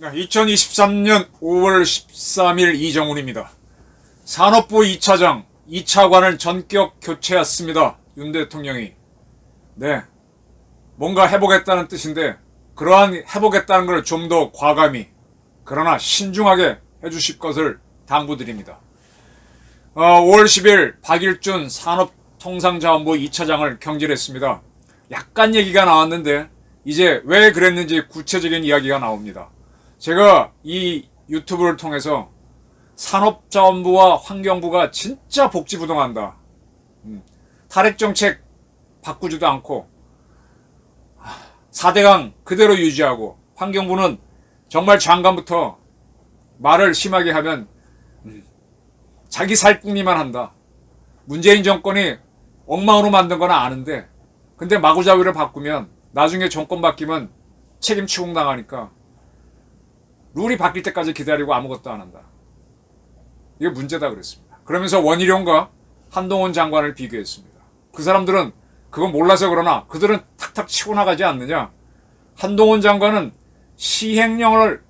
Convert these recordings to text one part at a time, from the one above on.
2023년 5월 13일 이정훈입니다. 산업부 2차장, 2차관을 전격 교체했습니다. 윤 대통령이. 네, 뭔가 해보겠다는 뜻인데 그러한 해보겠다는 걸 좀 더 과감히 그러나 신중하게 해주실 것을 당부드립니다. 5월 10일 박일준 산업통상자원부 2차장을 경질했습니다. 약간 얘기가 나왔는데 이제 왜 그랬는지 구체적인 이야기가 나옵니다. 제가 이 유튜브를 통해서 산업자원부와 환경부가 진짜 복지부동한다. 탈핵정책 바꾸지도 않고 4대강 그대로 유지하고 환경부는 정말 장관부터 말을 심하게 하면 자기 살궁리만 한다. 문재인 정권이 엉망으로 만든 건 아는데 근데 마구잡이를 바꾸면 나중에 정권 바뀌면 책임 추궁당하니까 룰이 바뀔 때까지 기다리고 아무것도 안 한다. 이게 문제다 그랬습니다. 그러면서 원희룡과 한동훈 장관을 비교했습니다. 그 사람들은 그건 몰라서 그러나 그들은 탁탁 치고 나가지 않느냐. 한동훈 장관은 시행령을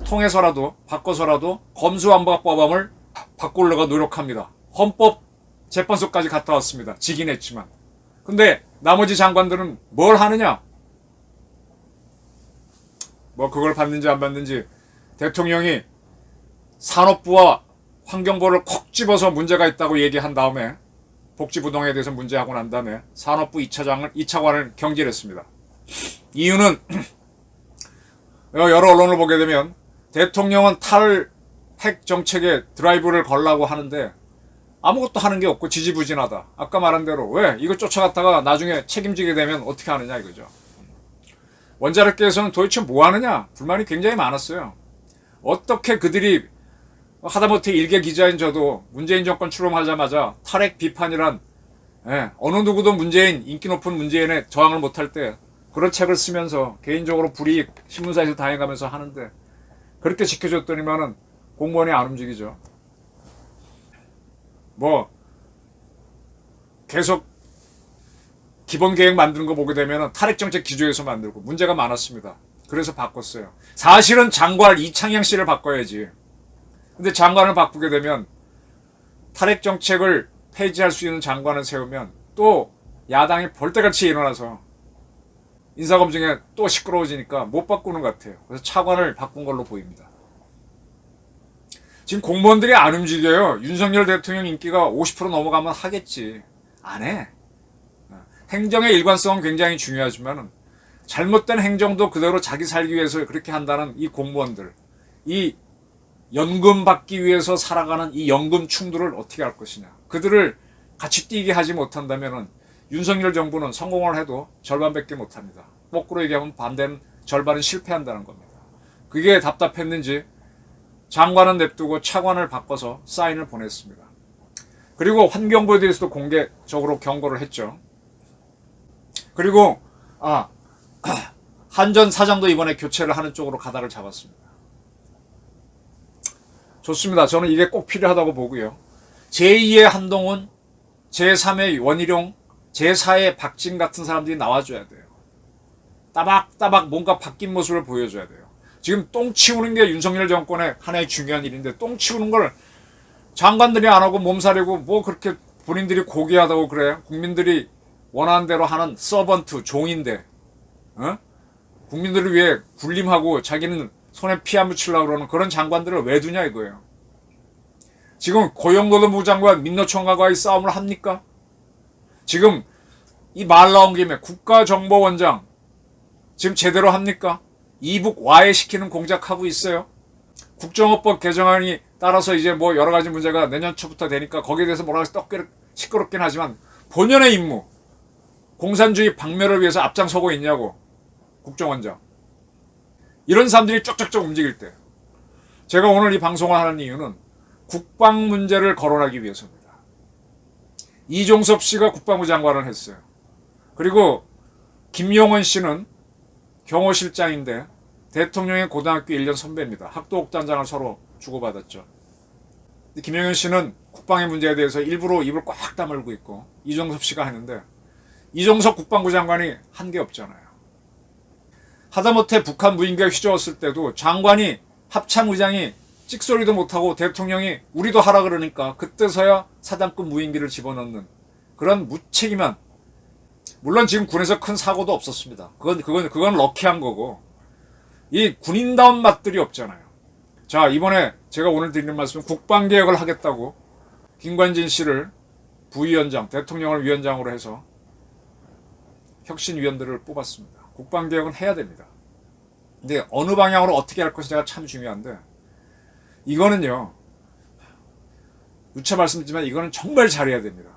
통해서라도 바꿔서라도 검수완박법안을 바꾸려고 노력합니다. 헌법재판소까지 갔다 왔습니다. 지긴 했지만. 근데 나머지 장관들은 뭘 하느냐. 뭐 그걸 받는지 안 받는지 대통령이 산업부와 환경부를 콕 집어서 문제가 있다고 얘기한 다음에 복지부동에 대해서 문제하고 난 다음에 산업부 2차관을 경질했습니다. 이유는 여러 언론을 보게 되면 대통령은 탈핵 정책에 드라이브를 걸라고 하는데 아무것도 하는 게 없고 지지부진하다. 아까 말한 대로 왜 이거 쫓아갔다가 나중에 책임지게 되면 어떻게 하느냐 이거죠. 원자력계에서는 도대체 뭐 하느냐 불만이 굉장히 많았어요. 어떻게 그들이 하다못해 일개 기자인 저도 문재인 정권 출범하자마자 탈핵 비판이란 어느 누구도 문재인 인기 높은 문재인에 저항을 못할 때 그런 책을 쓰면서 개인적으로 불이익 신문사에서 당해가면서 하는데 그렇게 지켜줬더니만은 공무원이 안 움직이죠. 뭐 계속 기본 계획 만드는 거 보게 되면 탈핵정책 기조에서 만들고 문제가 많았습니다. 그래서 바꿨어요. 사실은 장관 이창양 씨를 바꿔야지. 근데 장관을 바꾸게 되면 탈핵정책을 폐지할 수 있는 장관을 세우면 또 야당이 벌떼같이 일어나서 인사검증에 또 시끄러워지니까 못 바꾸는 것 같아요. 그래서 차관을 바꾼 걸로 보입니다. 지금 공무원들이 안 움직여요. 윤석열 대통령 인기가 50% 넘어가면 하겠지. 안 해. 행정의 일관성은 굉장히 중요하지만 잘못된 행정도 그대로 자기 살기 위해서 그렇게 한다는 이 공무원들, 이 연금 받기 위해서 살아가는 이 연금 충돌을 어떻게 할 것이냐. 그들을 같이 뛰게 하지 못한다면 윤석열 정부는 성공을 해도 절반밖에 못합니다. 거꾸로 얘기하면 반대는 절반은 실패한다는 겁니다. 그게 답답했는지 장관은 냅두고 차관을 바꿔서 사인을 보냈습니다. 그리고 환경부에 대해서도 공개적으로 경고를 했죠. 그리고 한전 사장도 이번에 교체를 하는 쪽으로 가닥을 잡았습니다. 좋습니다. 저는 이게 꼭 필요하다고 보고요. 제2의 한동훈, 제3의 원희룡, 제4의 박진 같은 사람들이 나와줘야 돼요. 따박따박 뭔가 바뀐 모습을 보여줘야 돼요. 지금 똥 치우는 게 윤석열 정권의 하나의 중요한 일인데 똥 치우는 걸 장관들이 안 하고 몸살이고 뭐 그렇게 본인들이 고귀하다고 그래. 국민들이 원하는 대로 하는 서번트, 종인데 국민들을 위해 군림하고 자기는 손에 피 안 묻히려고 그러는 그런 장관들을 왜 두냐 이거예요. 지금 고용노동부 장관 민노총각과의 싸움을 합니까? 지금 이 말 나온 김에 국가정보원장 지금 제대로 합니까? 이북 와해시키는 공작하고 있어요. 국정원법 개정안이 따라서 이제 뭐 여러 가지 문제가 내년 초부터 되니까 거기에 대해서 뭐라고 해서 시끄럽긴 하지만 본연의 임무 공산주의 박멸을 위해서 앞장서고 있냐고. 국정원장. 이런 사람들이 쩍쩍쩍 움직일 때 제가 오늘 이 방송을 하는 이유는 국방 문제를 거론하기 위해서입니다. 이종섭 씨가 국방부 장관을 했어요. 그리고 김용원 씨는 경호실장인데 대통령의 고등학교 1년 선배입니다. 학도옥단장을 서로 주고받았죠. 김영현 씨는 국방의 문제에 대해서 일부러 입을 꽉 다물고 있고 이종섭 씨가 하는데 이종섭 국방부 장관이 한 게 없잖아요. 하다못해 북한 무인기가 휘저었을 때도 장관이 합참의장이 찍소리도 못하고 대통령이 우리도 하라 그러니까 그때서야 사단급 무인기를 집어넣는 그런 무책임한, 물론 지금 군에서 큰 사고도 없었습니다. 그건 럭키한 거고 이 군인다운 맛들이 없잖아요. 자, 이번에 제가 오늘 드리는 말씀은 국방개혁을 하겠다고 김관진 씨를 부위원장, 대통령을 위원장으로 해서 혁신위원들을 뽑았습니다. 국방개혁은 해야 됩니다. 근데 어느 방향으로 어떻게 할 것인지가 참 중요한데 이거는요, 누차 말씀드리지만 이거는 정말 잘해야 됩니다.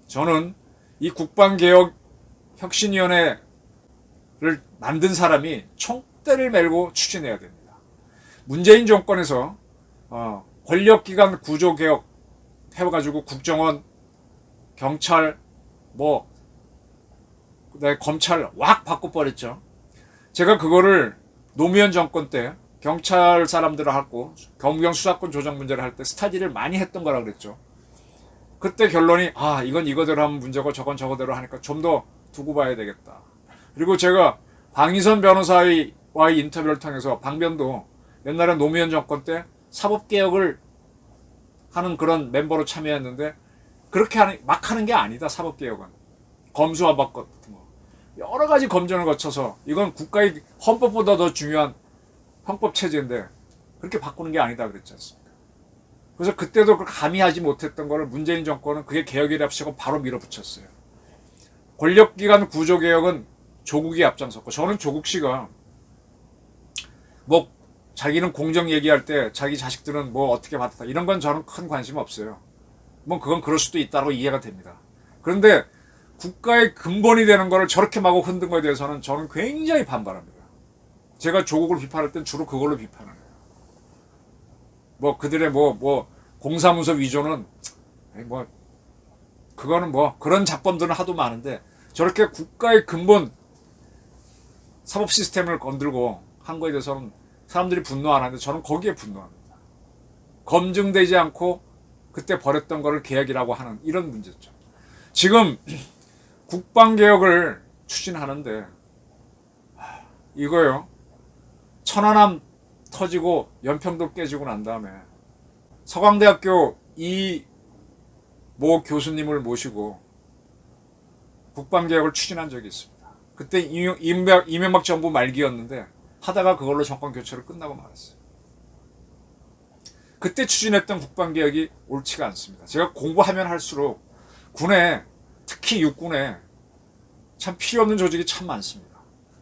저는 이 국방개혁 혁신위원회를 만든 사람이 총대를 메고 추진해야 됩니다. 문재인 정권에서 권력기관 구조개혁 해가지고 국정원, 경찰, 검찰 왁 바꿔버렸죠. 제가 그거를 노무현 정권 때 경찰 사람들을 하고 검경 수사권 조정 문제를 할 때 스타디를 많이 했던 거라 그랬죠. 그때 결론이 이건 이거대로 하면 문제고 저건 저거대로 하니까 좀 더 두고 봐야 되겠다. 그리고 제가 방희선 변호사와의 인터뷰를 통해서 방변도 옛날에 노무현 정권 때 사법개혁을 하는 그런 멤버로 참여했는데 그렇게 막 하는 게 아니다. 사법개혁은 검수완박 같은 거 여러 가지 검증을 거쳐서 이건 국가의 헌법보다 더 중요한 형법체제인데 그렇게 바꾸는 게 아니다 그랬지 않습니까? 그래서 그때도 감히 하지 못했던 거를 문재인 정권은 그게 개혁이랍시고 바로 밀어붙였어요. 권력기관 구조개혁은 조국이 앞장섰고, 저는 조국 씨가 자기는 공정 얘기할 때 자기 자식들은 어떻게 받았다 이런 건 저는 큰 관심 없어요. 그건 그럴 수도 있다고 이해가 됩니다. 그런데 국가의 근본이 되는 거를 저렇게 마구 흔든 거에 대해서는 저는 굉장히 반발합니다. 제가 조국을 비판할 땐 주로 그걸로 비판을 해요. 그들의 공사문서 위조는 그거는 그런 작범들은 하도 많은데 저렇게 국가의 근본 사법 시스템을 건들고 한 거에 대해서는 사람들이 분노 안 하는데 저는 거기에 분노합니다. 검증되지 않고 그때 버렸던 거를 개혁이라고 하는 이런 문제죠. 지금 국방개혁을 추진하는데 이거요, 천안함 터지고 연평도 깨지고 난 다음에 서강대학교 모 교수님을 모시고 국방개혁을 추진한 적이 있습니다. 그때 이명박 정부 말기였는데 하다가 그걸로 정권 교체를 끝나고 말았어요. 그때 추진했던 국방개혁이 옳지가 않습니다. 제가 공부하면 할수록 군에, 특히 육군에 참 필요 없는 조직이 참 많습니다.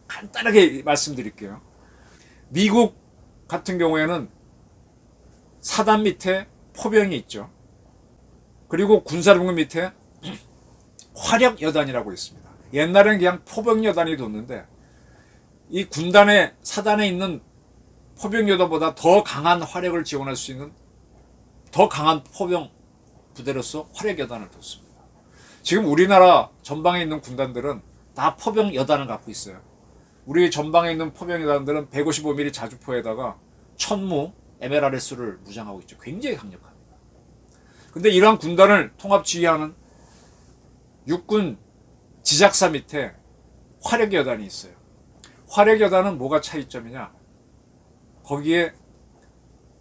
간단하게 말씀드릴게요. 미국 같은 경우에는 사단 밑에 포병이 있죠. 그리고 군사령부 밑에 화력여단이라고 있습니다. 옛날에는 그냥 포병여단이 뒀는데 이 군단의 사단에 있는 포병여단보다 더 강한 화력을 지원할 수 있는 더 강한 포병 부대로서 화력여단을 뒀습니다. 지금 우리나라 전방에 있는 군단들은 다 포병여단을 갖고 있어요. 우리 전방에 있는 포병여단들은 155mm 자주포에다가 천무 MLRS를 무장하고 있죠. 굉장히 강력합니다. 근데 이러한 군단을 통합지휘하는 육군 지작사 밑에 화력여단이 있어요. 화력여단은 뭐가 차이점이냐? 거기에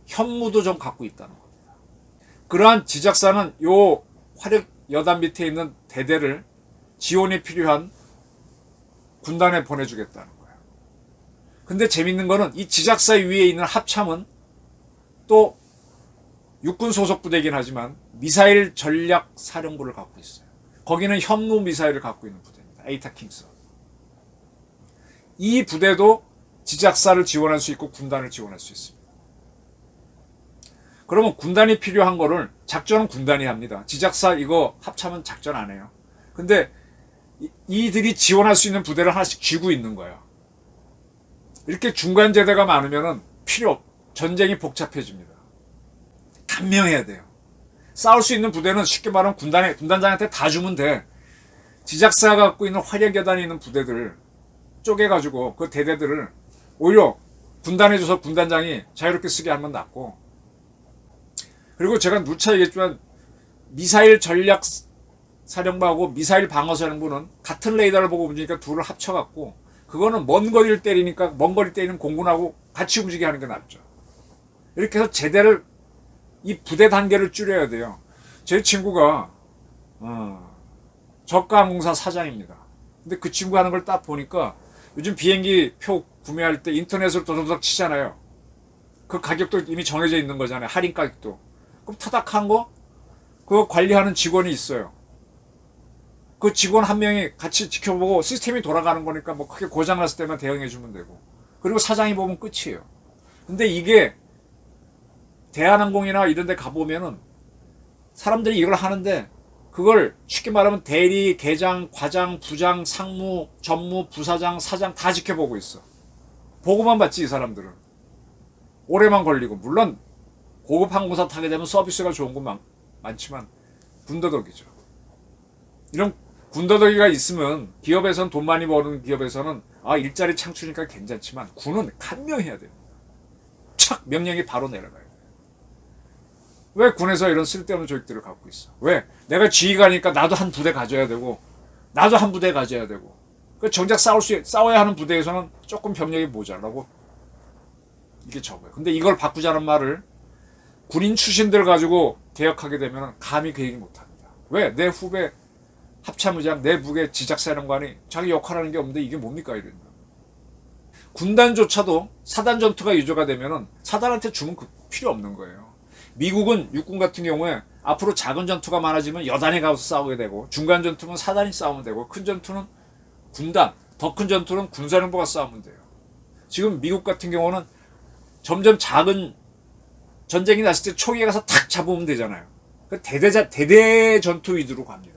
현무도 좀 갖고 있다는 겁니다. 그러한 지작사는 요 화력여단 밑에 있는 대대를 지원이 필요한 군단에 보내주겠다는 거예요. 근데 재밌는 거는 이 지작사 위에 있는 합참은 또 육군 소속 부대이긴 하지만 미사일 전략 사령부를 갖고 있어요. 거기는 현무 미사일을 갖고 있는 부대입니다. 에이타킹스. 이 부대도 지작사를 지원할 수 있고 군단을 지원할 수 있습니다. 그러면 군단이 필요한 거를 작전은 군단이 합니다. 지작사 이거 합참은 작전 안 해요. 근데 이들이 지원할 수 있는 부대를 하나씩 쥐고 있는 거예요. 이렇게 중간제대가 많으면 전쟁이 복잡해집니다. 단명해야 돼요. 싸울 수 있는 부대는 쉽게 말하면 군단장한테 다 주면 돼. 지작사가 갖고 있는 화력여단이 있는 부대들 쪼개가지고 그 대대들을 오히려 군단에 줘서 군단장이 자유롭게 쓰게 하면 낫고, 그리고 제가 누차 얘기했지만 미사일 전략 사령부하고 미사일 방어 사령부는 같은 레이더를 보고 움직이니까 둘을 합쳐갖고 그거는 먼 거리를 때리니까 먼 거리 때리는 공군하고 같이 움직이게 하는 게 낫죠. 이렇게 해서 제대를 이 부대 단계를 줄여야 돼요. 제 친구가 저가항공사 사장입니다. 근데 그 친구 하는 걸 딱 보니까 요즘 비행기 표 구매할 때 인터넷으로 도도닥 치잖아요. 그 가격도 이미 정해져 있는 거잖아요. 할인 가격도. 그럼 타닥한 거 그거 관리하는 직원이 있어요. 그 직원 한 명이 같이 지켜보고 시스템이 돌아가는 거니까 뭐 크게 고장났을 때만 대응해 주면 되고 그리고 사장이 보면 끝이에요. 근데 이게 대한항공이나 이런 데 가보면은 사람들이 이걸 하는데 그걸 쉽게 말하면 대리, 계장, 과장, 부장, 상무, 전무, 부사장, 사장 다 지켜보고 있어. 보고만 받지 이 사람들은. 오래만 걸리고 물론 고급 항공사 타게 되면 서비스가 좋은 건 많지만 군더더기죠. 이런 군더더기가 있으면 기업에서는 돈 많이 버는 기업에서는 일자리 창출이니까 괜찮지만 군은 간명해야 돼요. 착 명령이 바로 내려가요. 왜 군에서 이런 쓸데없는 조직들을 갖고 있어? 왜? 내가 지휘관이니까 나도 한 부대 가져야 되고 나도 한 부대 가져야 되고 그 정작 싸워야 하는 부대에서는 조금 병력이 모자라고 이게 적어요. 근데 이걸 바꾸자는 말을 군인 출신들 가지고 개혁하게 되면 감히 그 얘기 못합니다. 왜? 내 후배 합참의장, 내 북의 지작사령관이 자기 역할하는 게 없는데 이게 뭡니까? 이런다. 군단조차도 사단 전투가 유조가 되면은 사단한테 주면 필요 없는 거예요. 미국은 육군 같은 경우에 앞으로 작은 전투가 많아지면 여단이 가서 싸우게 되고 중간 전투는 사단이 싸우면 되고 큰 전투는 군단, 더 큰 전투는 군사령부가 싸우면 돼요. 지금 미국 같은 경우는 점점 작은 전쟁이 났을 때 초기에 가서 탁 잡으면 되잖아요. 대대 전투 위주로 갑니다.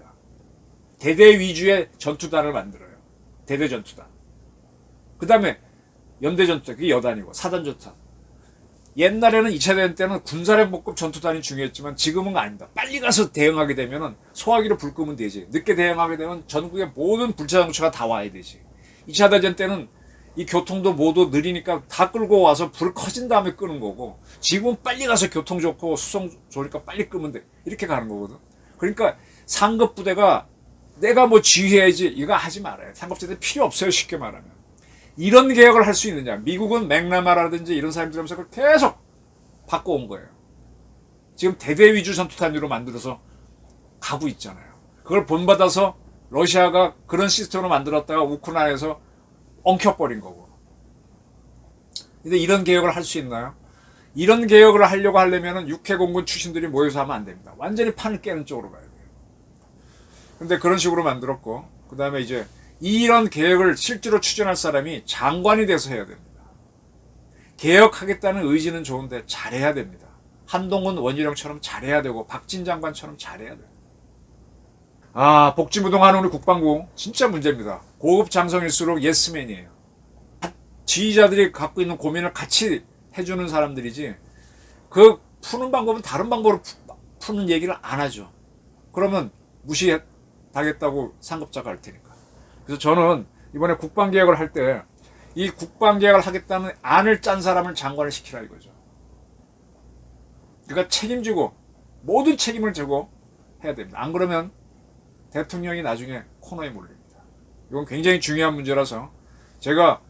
대대 위주의 전투단을 만들어요. 대대 전투단. 그 다음에 연대 전투단, 그게 여단이고 사단 전투단. 옛날에는 2차 대전 때는 군사령부급 전투단이 중요했지만 지금은 아닙니다. 빨리 가서 대응하게 되면 소화기로 불 끄면 되지. 늦게 대응하게 되면 전국의 모든 불차장차가 다 와야 되지. 2차 대전 때는 이 교통도 모두 느리니까 다 끌고 와서 불 커진 다음에 끄는 거고 지금은 빨리 가서 교통 좋고 수송 좋으니까 빨리 끄면 돼. 이렇게 가는 거거든. 그러니까 상급 부대가 내가 뭐 지휘해야지 이거 하지 말아요. 상급부대 필요 없어요. 쉽게 말하면. 이런 개혁을 할 수 있느냐. 미국은 맥나마라든지 이런 사람들 하면서 그걸 계속 바꿔온 거예요. 지금 대대 위주 전투탄으로 만들어서 가고 있잖아요. 그걸 본받아서 러시아가 그런 시스템으로 만들었다가 우크라이나에서 엉켜버린 거고. 근데 이런 개혁을 할 수 있나요? 이런 개혁을 하려고 하려면 육해공군 출신들이 모여서 하면 안 됩니다. 완전히 판을 깨는 쪽으로 가야 돼요. 근데 그런 식으로 만들었고 그 다음에 이제 이런 계획을 실제로 추진할 사람이 장관이 돼서 해야 됩니다. 개혁하겠다는 의지는 좋은데 잘해야 됩니다. 한동훈 원희룡처럼 잘해야 되고 박진 장관처럼 잘해야 돼요. 복지무동하는 우리 국방부 진짜 문제입니다. 고급 장성일수록 예스맨이에요. 지휘자들이 갖고 있는 고민을 같이 해주는 사람들이지 그 푸는 방법은 다른 방법으로 푸는 얘기를 안 하죠. 그러면 무시하겠다고 상급자가 할 테니까. 그래서 저는 이번에 국방개혁을 할 때 이 국방개혁을 하겠다는 안을 짠 사람을 장관을 시키라 이거죠. 그러니까 책임지고 모든 책임을 지고 해야 됩니다. 안 그러면 대통령이 나중에 코너에 몰립니다. 이건 굉장히 중요한 문제라서 제가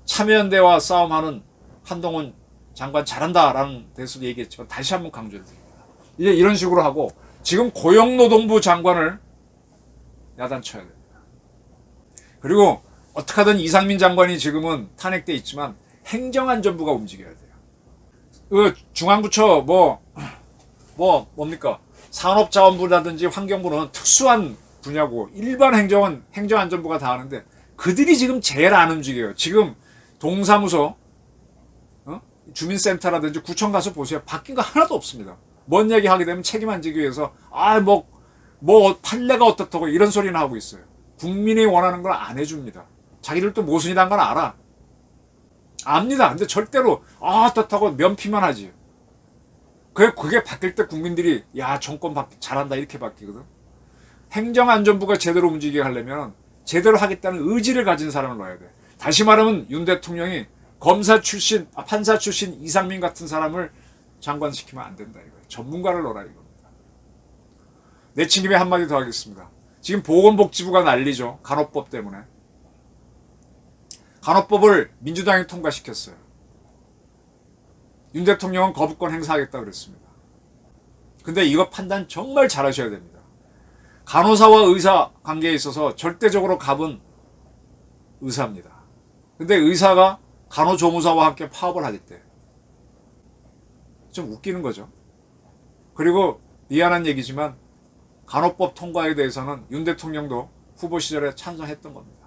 참여연대와 싸움하는 한동훈 장관 잘한다라는 데서도 얘기했지만 다시 한번 강조드립니다. 이제 이런 식으로 하고 지금 고용노동부 장관을 야단쳐야 됩니다. 그리고 어떻게 하든 이상민 장관이 지금은 탄핵돼 있지만 행정안전부가 움직여야 돼요. 그 중앙부처 뭡니까? 산업자원부라든지 환경부는 특수한 분야고 일반 행정안전부가 다 하는데 그들이 지금 제일 안 움직여요. 지금 동사무소, 주민센터라든지 구청 가서 보세요. 바뀐 거 하나도 없습니다. 뭔 얘기 하게 되면 책임 안 지기 위해서 판례가 어떻다고 이런 소리나 하고 있어요. 국민이 원하는 걸 안 해줍니다. 자기들도 모순이란 건 알아. 압니다. 근데 절대로 어떻다고 면피만 하지. 그게 바뀔 때 국민들이 정권 잘한다 이렇게 바뀌거든. 행정안전부가 제대로 움직이게 하려면 제대로 하겠다는 의지를 가진 사람을 넣어야 돼. 다시 말하면 윤 대통령이 판사 출신 이상민 같은 사람을 장관 시키면 안 된다 이거예요. 전문가를 넣어라 이겁니다. 내친 김에 한마디 더 하겠습니다. 지금 보건복지부가 난리죠. 간호법 때문에. 간호법을 민주당이 통과시켰어요. 윤 대통령은 거부권 행사하겠다 그랬습니다. 근데 이거 판단 정말 잘하셔야 됩니다. 간호사와 의사 관계에 있어서 절대적으로 갑은 의사입니다. 근데 의사가 간호조무사와 함께 파업을 하겠대. 좀 웃기는 거죠. 그리고 미안한 얘기지만 간호법 통과에 대해서는 윤 대통령도 후보 시절에 찬성했던 겁니다.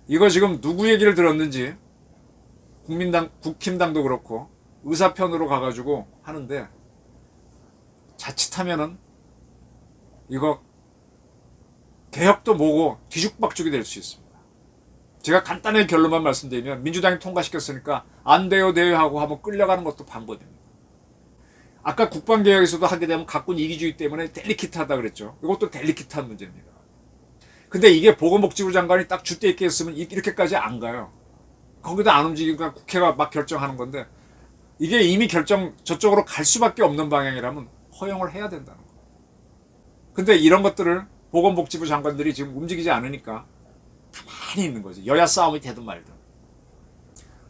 이거 지금 누구 얘기를 들었는지 국민당, 국힘당도 그렇고 의사 편으로 가가지고 하는데 자칫하면은 이거 개혁도 뭐고 뒤죽박죽이 될 수 있습니다. 제가 간단하게 결론만 말씀드리면 민주당이 통과시켰으니까 안 돼요 돼요 하고 한번 끌려가는 것도 방법입니다. 아까 국방개혁에서도 하게 되면 각군 이기주의 때문에 델리키트하다 그랬죠. 이것도 델리키트한 문제입니다. 근데 이게 보건복지부 장관이 딱 줏대 있게 했으면 이렇게까지 안 가요. 거기다 안 움직이니까 국회가 막 결정하는 건데 이게 이미 결정 저쪽으로 갈 수밖에 없는 방향이라면 허용을 해야 된다는 거예요. 근데 이런 것들을 보건복지부 장관들이 지금 움직이지 않으니까 가만히 있는 거지. 여야 싸움이 되든 말든.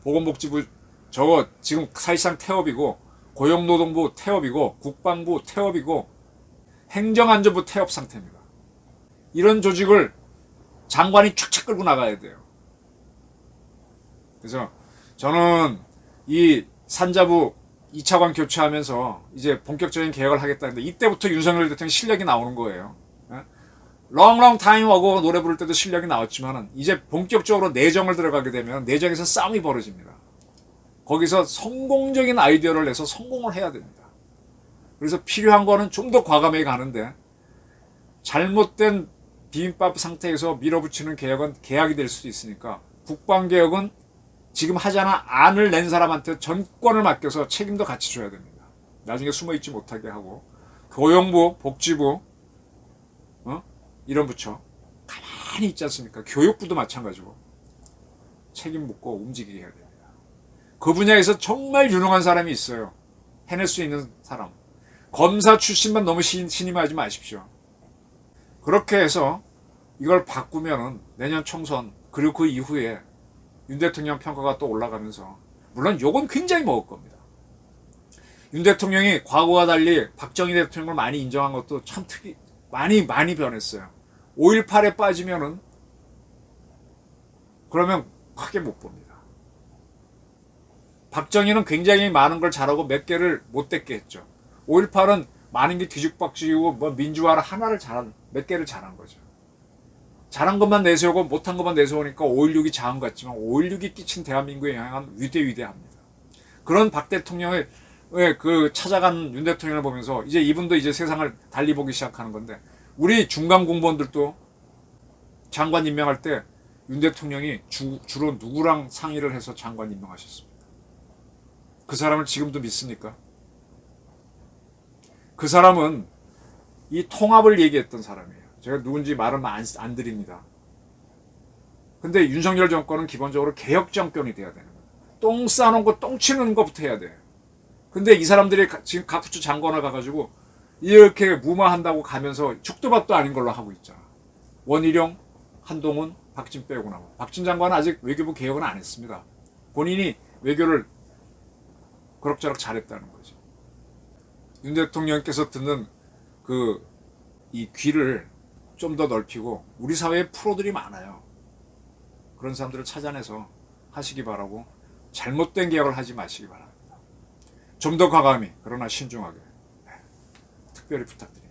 보건복지부 저거 지금 사실상 태업이고 고용노동부 태업이고 국방부 태업이고 행정안전부 태업 상태입니다. 이런 조직을 장관이 착착 끌고 나가야 돼요. 그래서 저는 이 산자부 2차관 교체하면서 이제 본격적인 개혁을 하겠다는데 이때부터 윤석열 대통령 실력이 나오는 거예요. 롱 타임 하고 노래 부를 때도 실력이 나왔지만은 이제 본격적으로 내정을 들어가게 되면 내정에서 싸움이 벌어집니다. 거기서 성공적인 아이디어를 내서 성공을 해야 됩니다. 그래서 필요한 거는 좀 더 과감하게 가는데 잘못된 비빔밥 상태에서 밀어붙이는 개혁은 계약이 될 수도 있으니까 국방개혁은 지금 하자나 안을 낸 사람한테 전권을 맡겨서 책임도 같이 줘야 됩니다. 나중에 숨어있지 못하게 하고 고용부, 복지부 이런 부처 가만히 있지 않습니까? 교육부도 마찬가지고 책임 묻고 움직이게 해야 됩니다. 그 분야에서 정말 유능한 사람이 있어요. 해낼 수 있는 사람. 검사 출신만 너무 신임하지 마십시오. 그렇게 해서 이걸 바꾸면은 내년 총선 그리고 그 이후에 윤 대통령 평가가 또 올라가면서 물론 욕은 굉장히 먹을 겁니다. 윤 대통령이 과거와 달리 박정희 대통령을 많이 인정한 것도 참 많이 변했어요. 5.18에 빠지면은 그러면 크게 못 봅니다. 박정희는 굉장히 많은 걸 잘하고 몇 개를 못 댔게 했죠. 5.18은 많은 게 뒤죽박죽이고 뭐 민주화를 하나를 몇 개를 잘한 거죠. 잘한 것만 내세우고 못한 것만 내세우니까 5.16이 자은 같지만 5.16이 끼친 대한민국에 영향은 위대합니다. 그런 박 대통령의 그 찾아간 윤 대통령을 보면서 이제 이분도 이제 세상을 달리 보기 시작하는 건데 우리 중간 공무원들도 장관 임명할 때 윤 대통령이 주로 누구랑 상의를 해서 장관 임명하셨습니까? 그 사람을 지금도 믿습니까? 그 사람은 이 통합을 얘기했던 사람이에요. 제가 누군지 말은 안 드립니다. 근데 윤석열 정권은 기본적으로 개혁 정권이 돼야 되는 거예요. 똥 싸놓은 거 똥 치는 것부터 해야 돼. 근데 이 사람들이 지금 각부처 장관을 가가지고 이렇게 무마한다고 가면서 죽도밥도 아닌 걸로 하고 있잖아. 원희룡, 한동훈, 박진 빼고 나고. 박진 장관은 아직 외교부 개혁은 안 했습니다. 본인이 외교를 그럭저럭 잘했다는 거죠. 윤 대통령께서 듣는 이 귀를 좀 더 넓히고 우리 사회에 프로들이 많아요. 그런 사람들을 찾아내서 하시기 바라고 잘못된 개혁을 하지 마시기 바랍니다. 좀 더 과감히 그러나 신중하게 특별히 부탁드립니다.